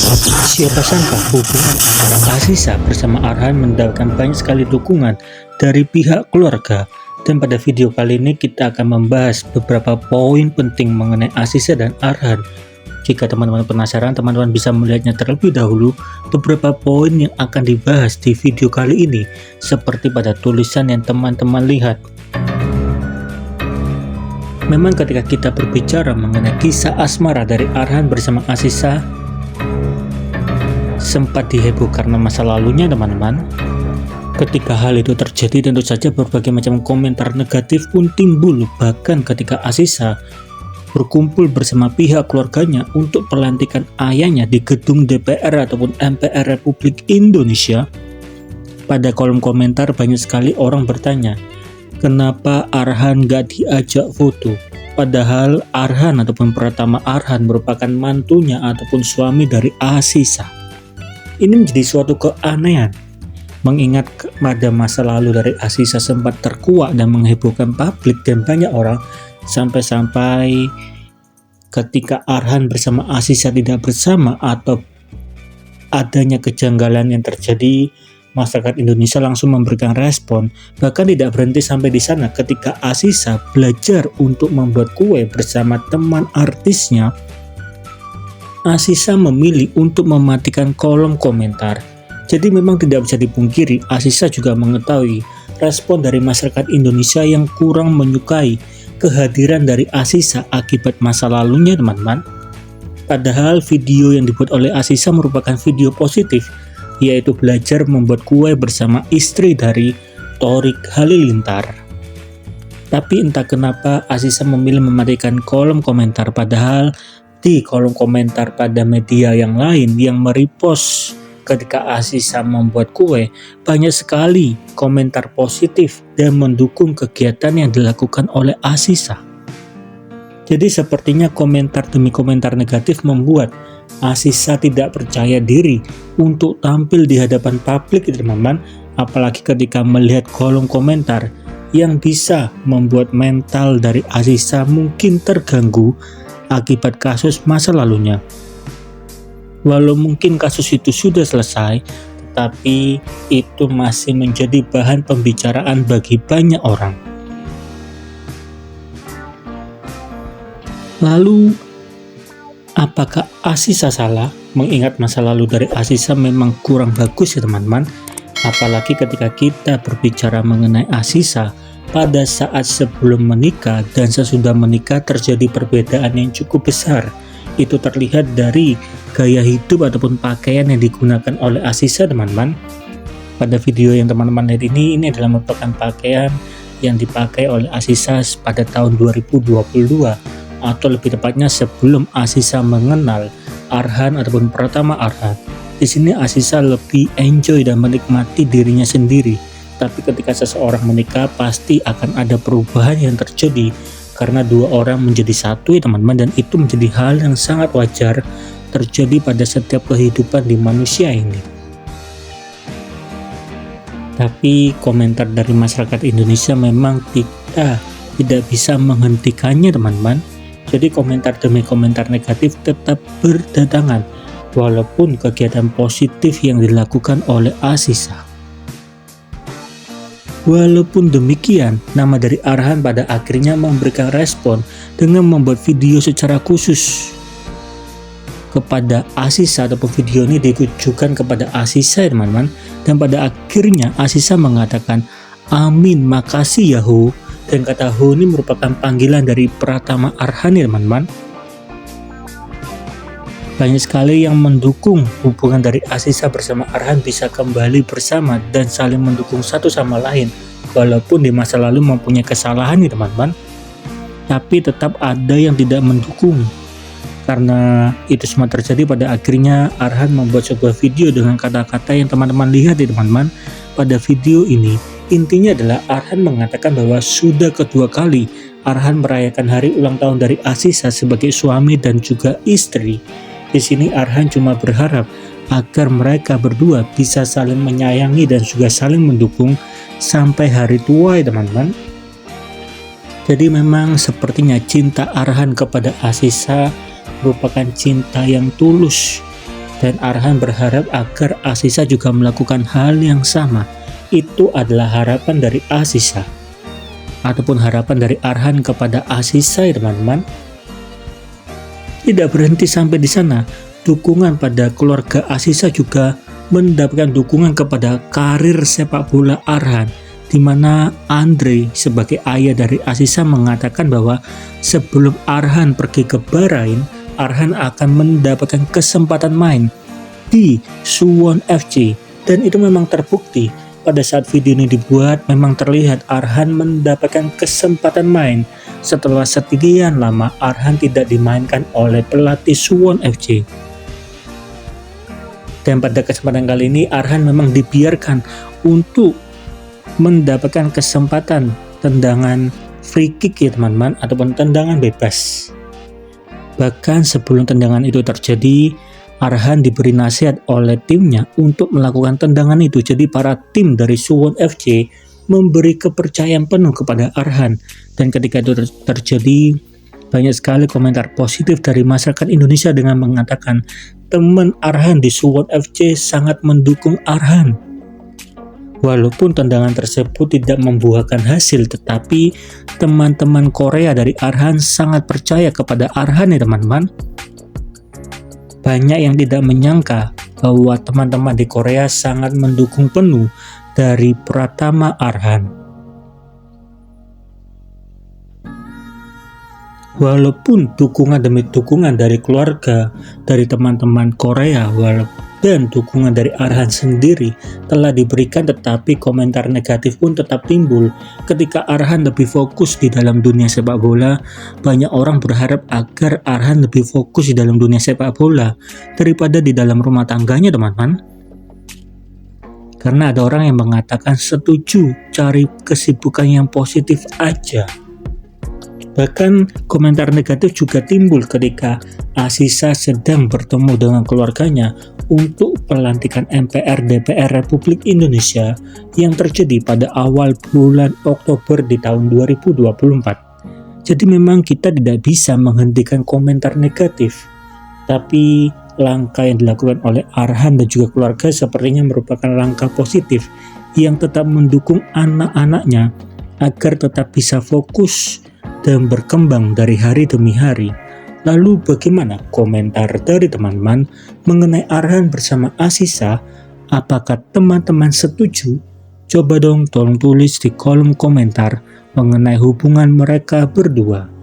Siapa sangka hubungan antara Aziza bersama Arhan mendapatkan banyak sekali dukungan dari pihak keluarga. Dan pada video kali ini kita akan membahas beberapa poin penting mengenai Aziza dan Arhan. Jika teman-teman penasaran, teman-teman bisa melihatnya terlebih dahulu. Beberapa poin yang akan dibahas di video kali ini seperti pada tulisan yang teman-teman lihat. Memang ketika kita berbicara mengenai kisah asmara dari Arhan bersama Aziza, sempat diheboh karena masa lalunya teman-teman. Ketika hal itu terjadi, tentu saja berbagai macam komentar negatif pun timbul. Bahkan ketika Aziza berkumpul bersama pihak keluarganya untuk pelantikan ayahnya di gedung DPR ataupun MPR Republik Indonesia, pada kolom komentar banyak sekali orang bertanya, kenapa Arhan gak diajak foto? Padahal Arhan ataupun Pratama Arhan merupakan mantunya ataupun suami dari Aziza. Ini menjadi suatu keanehan, mengingat pada masa lalu dari Aziza sempat terkuak dan menghebohkan publik dan banyak orang, sampai-sampai ketika Arhan bersama Aziza tidak bersama atau adanya kejanggalan yang terjadi, masyarakat Indonesia langsung memberikan respon. Bahkan tidak berhenti sampai di sana, ketika Aziza belajar untuk membuat kue bersama teman artisnya, Aziza memilih untuk mematikan kolom komentar. Jadi memang tidak bisa dipungkiri, Aziza juga mengetahui respon dari masyarakat Indonesia yang kurang menyukai kehadiran dari Aziza akibat masa lalunya teman-teman. Padahal video yang dibuat oleh Aziza merupakan video positif, yaitu belajar membuat kue bersama istri dari Thorik Halilintar. Tapi entah kenapa Aziza memilih mematikan kolom komentar, padahal di kolom komentar pada media yang lain yang merepost ketika Aziza membuat kue, banyak sekali komentar positif dan mendukung kegiatan yang dilakukan oleh Aziza. Jadi sepertinya komentar demi komentar negatif membuat Aziza tidak percaya diri untuk tampil di hadapan publik teman-teman, apalagi ketika melihat kolom komentar yang bisa membuat mental dari Aziza mungkin terganggu akibat kasus masa lalunya. Walau mungkin kasus itu sudah selesai, tetapi itu masih menjadi bahan pembicaraan bagi banyak orang. Lalu, apakah Aziza salah? Mengingat masa lalu dari Aziza memang kurang bagus ya teman-teman. Apalagi ketika kita berbicara mengenai Aziza pada saat sebelum menikah dan sesudah menikah terjadi perbedaan yang cukup besar. Itu terlihat dari gaya hidup ataupun pakaian yang digunakan oleh Aziza teman-teman. Pada video yang teman-teman lihat ini adalah merupakan pakaian yang dipakai oleh Aziza pada tahun 2022, atau lebih tepatnya sebelum Aziza mengenal Arhan ataupun Pratama Arhan. Di sini Aziza lebih enjoy dan menikmati dirinya sendiri. Tapi ketika seseorang menikah pasti akan ada perubahan yang terjadi karena dua orang menjadi satu ya teman-teman, dan itu menjadi hal yang sangat wajar terjadi pada setiap kehidupan di manusia ini. Tapi komentar dari masyarakat Indonesia memang kita tidak bisa menghentikannya teman-teman. Jadi komentar demi komentar negatif tetap berdatangan walaupun kegiatan positif yang dilakukan oleh Aziza. Walaupun demikian, nama dari Arhan pada akhirnya memberikan respon dengan membuat video secara khusus kepada Aziza, ataupun video ini ditujukan kepada Aziza teman-teman. Dan pada akhirnya Aziza mengatakan, amin, makasih ya Ho. Dan kata Ho ini merupakan panggilan dari Pratama Arhan ya teman-teman. Banyak sekali yang mendukung hubungan dari Aziza bersama Arhan bisa kembali bersama dan saling mendukung satu sama lain. Walaupun di masa lalu mempunyai kesalahan nih teman-teman, tapi tetap ada yang tidak mendukung. Karena itu semua terjadi, pada akhirnya Arhan membuat sebuah video dengan kata-kata yang teman-teman lihat ya teman-teman. Pada video ini intinya adalah Arhan mengatakan bahwa sudah kedua kali Arhan merayakan hari ulang tahun dari Aziza sebagai suami dan juga istri. Di sini Arhan cuma berharap agar mereka berdua bisa saling menyayangi dan juga saling mendukung sampai hari tua ya teman-teman. Jadi memang sepertinya cinta Arhan kepada Aziza merupakan cinta yang tulus Dan Arhan berharap agar Asisa juga melakukan hal yang sama. Itu adalah harapan dari Asisa, ataupun harapan dari Arhan kepada Asisa ya teman-teman. Tidak berhenti sampai di sana, dukungan pada keluarga Asisa juga mendapatkan dukungan kepada karir sepak bola Arhan, di mana Andre sebagai ayah dari Asisa mengatakan bahwa sebelum Arhan pergi ke Bahrain, Arhan akan mendapatkan kesempatan main di Suwon FC, dan itu memang terbukti. Pada saat video ini dibuat, memang terlihat Arhan mendapatkan kesempatan main setelah sekian lama Arhan tidak dimainkan oleh pelatih Suwon FC. Dan pada kesempatan kali ini Arhan memang dibiarkan untuk mendapatkan kesempatan tendangan free kick ya teman-teman, ataupun tendangan bebas. Bahkan sebelum tendangan itu terjadi, Arhan diberi nasihat oleh timnya untuk melakukan tendangan itu. Jadi para tim dari Suwon FC memberi kepercayaan penuh kepada Arhan. Dan ketika itu terjadi, banyak sekali komentar positif dari masyarakat Indonesia dengan mengatakan teman Arhan di Suwon FC sangat mendukung Arhan. Walaupun tendangan tersebut tidak membuahkan hasil, tetapi teman-teman Korea dari Arhan sangat percaya kepada Arhan ya teman-teman. Banyak yang tidak menyangka bahwa teman-teman di Korea sangat mendukung penuh dari Pratama Arhan. Walaupun dukungan demi dukungan dari keluarga, dari teman-teman Korea, dan dukungan dari Arhan sendiri telah diberikan, tetapi komentar negatif pun tetap timbul. Ketika Arhan lebih fokus di dalam dunia sepak bola, banyak orang berharap agar Arhan lebih fokus di dalam dunia sepak bola daripada di dalam rumah tangganya teman-teman. Karena ada orang yang mengatakan setuju cari kesibukan yang positif aja. Bahkan komentar negatif juga timbul ketika Asisa sedang bertemu dengan keluarganya untuk pelantikan MPR DPR Republik Indonesia yang terjadi pada awal bulan Oktober di tahun 2024. Jadi memang kita tidak bisa menghentikan komentar negatif, tapi langkah yang dilakukan oleh Arhan dan juga keluarga sepertinya merupakan langkah positif yang tetap mendukung anak-anaknya agar tetap bisa fokus dan berkembang dari hari demi hari. Lalu bagaimana komentar dari teman-teman mengenai Arhan bersama Asisa? Apakah teman-teman setuju? Coba dong tolong tulis di kolom komentar mengenai hubungan mereka berdua.